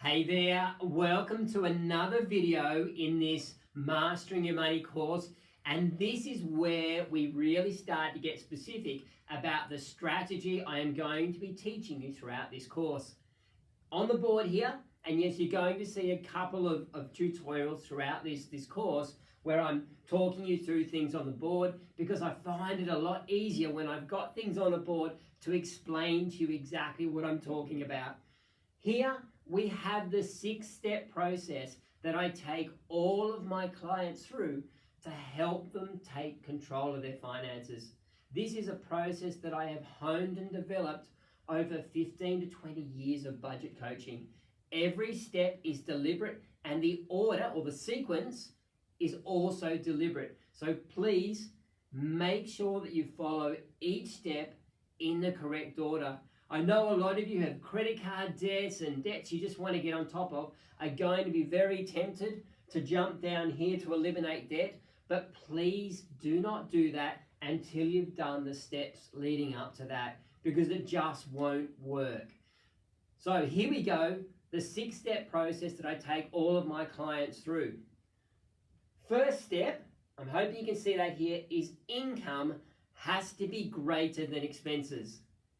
Hey there, welcome to another video in this Mastering Your Money course. And this is where we really start to get specific about the strategy I am going to be teaching you throughout this course. On the board here, and yes, you're going to see a couple of tutorials throughout this course where I'm talking you through things on the board, because I find it a lot easier when I've got things on a board to explain to you exactly what I'm talking about. Here we have the 6-step process that I take all of my clients through to help them take control of their finances. This is a process that I have honed and developed over 15 to 20 years of budget coaching. Every step is deliberate, and the order or the sequence is also deliberate. So please make sure that you follow each step in the correct order. I know a lot of you have credit card debts and debts you just want to get on top of, are going to be very tempted to jump down here to eliminate debt, but please do not do that until you've done the steps leading up to that, because it just won't work. So here we go, the 6-step process that I take all of my clients through. First step, I'm hoping you can see that here, is income has to be greater than expenses.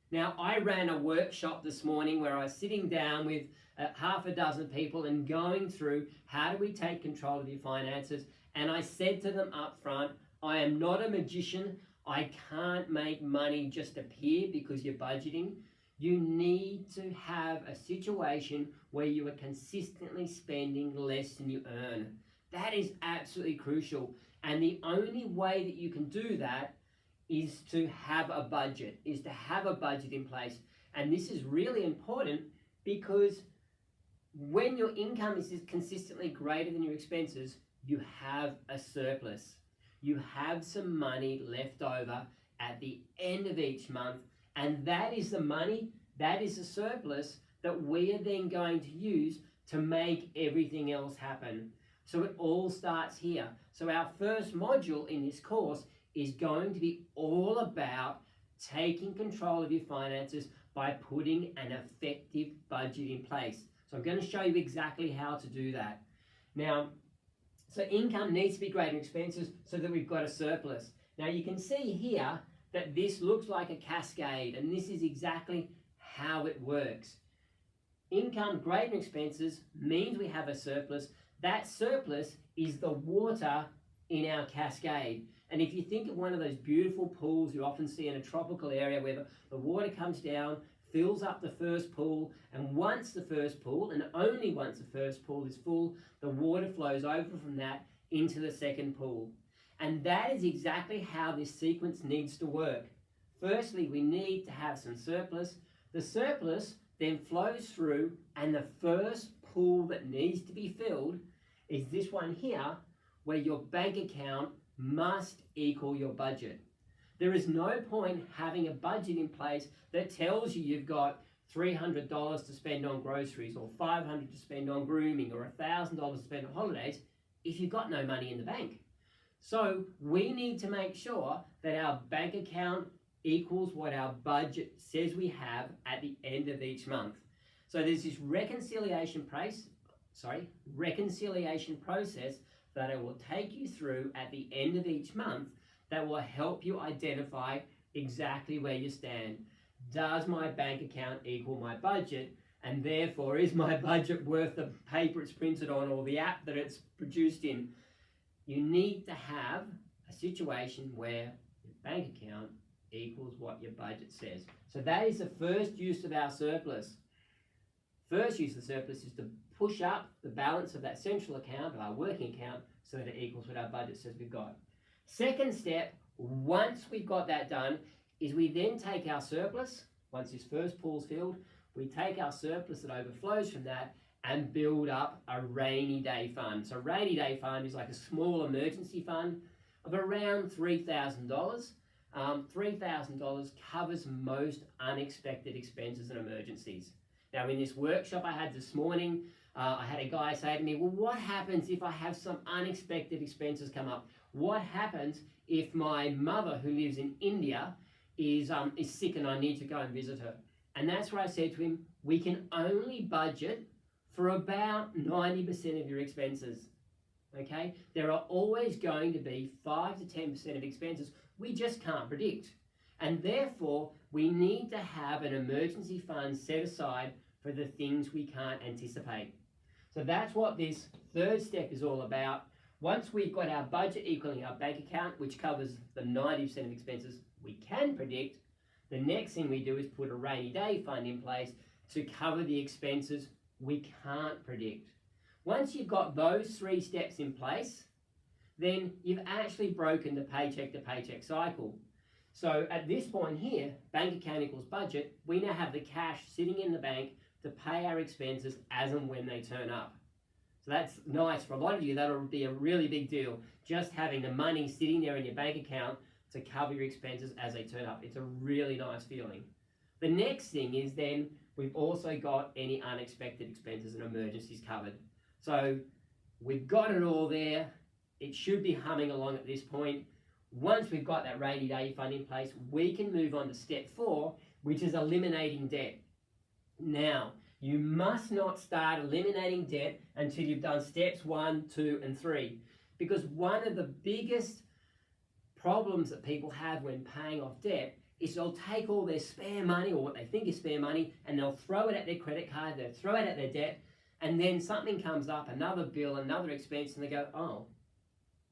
Now, I ran a workshop this morning where I was sitting down with half a dozen people and going through how do we take control of your finances. And I said to them up front, I am not a magician. I can't make money just appear because you're budgeting. You need to have a situation where you are consistently spending less than you earn. That is absolutely crucial. And the only way that you can do that is to have a budget, in place. And this is really important because when your income is consistently greater than your expenses, you have a surplus. You have some money left over at the end of each month, and that is the money, that is the surplus that we are then going to use to make everything else happen. So it all starts here. So our first module in this course is going to be all about taking control of your finances by putting an effective budget in place. So I'm going to show you exactly how to do that. Now, so income needs to be greater than expenses so that we've got a surplus. Now you can see here that this looks like a cascade, and this is exactly how it works. Income greater than expenses means we have a surplus. That surplus is the water in our cascade. And if you think of one of those beautiful pools you often see in a tropical area where the water comes down, fills up the first pool, and once the first pool, and only once the first pool is full, the water flows over from that into the second pool. And that is exactly how this sequence needs to work. Firstly, we need to have some surplus. The surplus then flows through, and the first pool that needs to be filled is this one here, where your bank account must equal your budget. There is no point having a budget in place that tells you you've got $300 to spend on groceries, or $500 to spend on grooming, or $1,000 to spend on holidays if you've got no money in the bank. So we need to make sure that our bank account equals what our budget says we have at the end of each month. So there's this reconciliation process that I will take you through at the end of each month that will help you identify exactly where you stand. Does my bank account equal my budget? And therefore, is my budget worth the paper it's printed on or the app that it's produced in? You need to have a situation where your bank account equals what your budget says. So that is the first use of our surplus. First use of the surplus is to push up the balance of that central account, of our working account, so that it equals what our budget says we've got. Second step, once we've got that done, is we then take our surplus, once this first pool's filled, we take our surplus that overflows from that and build up a rainy day fund. So rainy day fund is like a small emergency fund of around $3,000. $3,000 covers most unexpected expenses and emergencies. Now, in this workshop I had this morning, I had a guy say to me, well, what happens if I have some unexpected expenses come up? What happens if my mother, who lives in India, is sick and I need to go and visit her? And that's where I said to him, we can only budget for about 90% of your expenses. Okay? There are always going to be 5 to 10% of expenses we just can't predict. And therefore, we need to have an emergency fund set aside for the things we can't anticipate. So that's what this third step is all about. Once we've got our budget equaling our bank account, which covers the 90% of expenses we can predict, the next thing we do is put a rainy day fund in place to cover the expenses we can't predict. Once you've got those 3 steps in place, then you've actually broken the paycheck to paycheck cycle. So at this point here, bank account equals budget, we now have the cash sitting in the bank to pay our expenses as and when they turn up. So that's nice. For a lot of you, that'll be a really big deal, just having the money sitting there in your bank account to cover your expenses as they turn up. It's a really nice feeling. The next thing is then we've also got any unexpected expenses and emergencies covered. So we've got it all there. It should be humming along at this point. Once we've got that rainy day fund in place, we can move on to step 4, which is eliminating debt. Now, you must not start eliminating debt until you've done steps 1, 2, and 3. Because one of the biggest problems that people have when paying off debt is they'll take all their spare money, or what they think is spare money, and they'll throw it at their credit card, they'll throw it at their debt, and then something comes up, another bill, another expense, and they go, oh,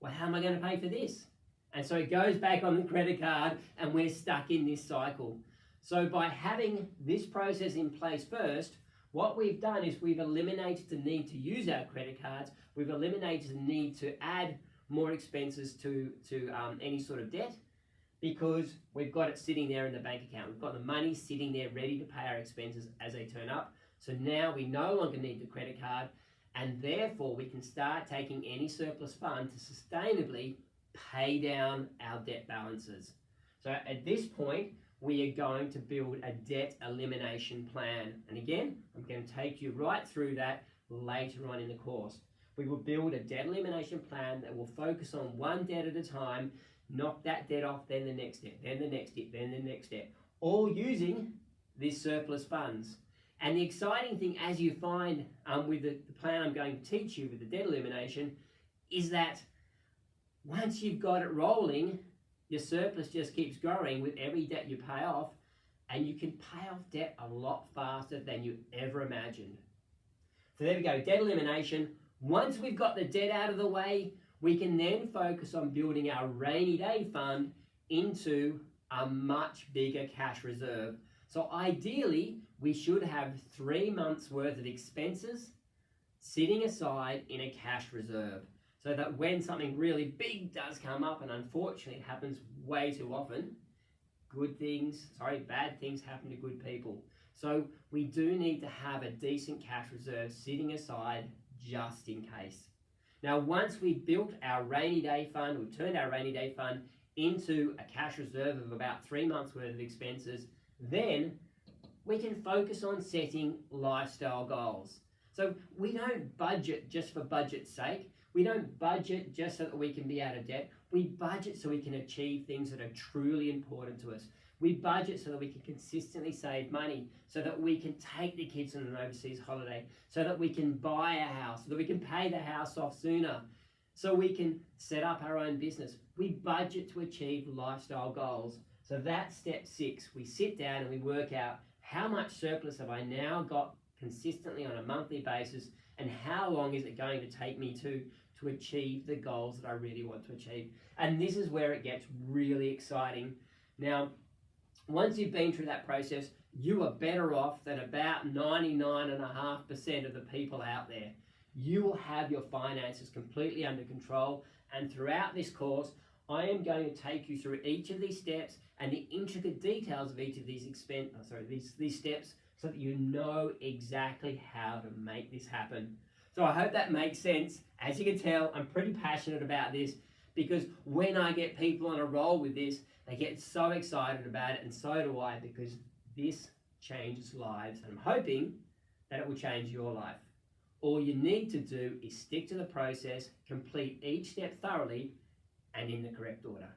well, how am I going to pay for this? And so it goes back on the credit card, and we're stuck in this cycle. So by having this process in place first, what we've done is we've eliminated the need to use our credit cards. We've eliminated the need to add more expenses to any sort of debt, because we've got it sitting there in the bank account. We've got the money sitting there ready to pay our expenses as they turn up. So now we no longer need the credit card, and therefore we can start taking any surplus fund to sustainably pay down our debt balances. So at this point, we are going to build a debt elimination plan. And again, I'm going to take you right through that later on in the course. We will build a debt elimination plan that will focus on one debt at a time, knock that debt off, then the next debt, then the next debt, then the next debt, all using this surplus funds. And the exciting thing, as you find with the plan I'm going to teach you with the debt elimination, is that once you've got it rolling, your surplus just keeps growing with every debt you pay off, and you can pay off debt a lot faster than you ever imagined. So there we go, debt elimination. Once we've got the debt out of the way, we can then focus on building our rainy day fund into a much bigger cash reserve. So ideally, we should have 3 months worth of expenses sitting aside in a cash reserve, so that when something really big does come up, and unfortunately it happens way too often, bad things happen to good people. So we do need to have a decent cash reserve sitting aside just in case. Now, once we've built our rainy day fund, we've turned our rainy day fund into a cash reserve of about 3 months worth of expenses, then we can focus on setting lifestyle goals. So we don't budget just for budget's sake. We don't budget just so that we can be out of debt. We budget so we can achieve things that are truly important to us. We budget so that we can consistently save money, so that we can take the kids on an overseas holiday, so that we can buy a house, so that we can pay the house off sooner, so we can set up our own business. We budget to achieve lifestyle goals. So that's step 6. We sit down and we work out, how much surplus have I now got consistently on a monthly basis, and how long is it going to take me to achieve the goals that I really want to achieve. And this is where it gets really exciting. Now, once you've been through that process, you are better off than about 99.5% of the people out there. You will have your finances completely under control, and throughout this course, I am going to take you through each of these steps and the intricate details of each of these these steps, so that you know exactly how to make this happen. So I hope that makes sense. As you can tell, I'm pretty passionate about this, because when I get people on a roll with this, they get so excited about it, and so do I, because this changes lives, and I'm hoping that it will change your life. All you need to do is stick to the process, complete each step thoroughly and in the correct order.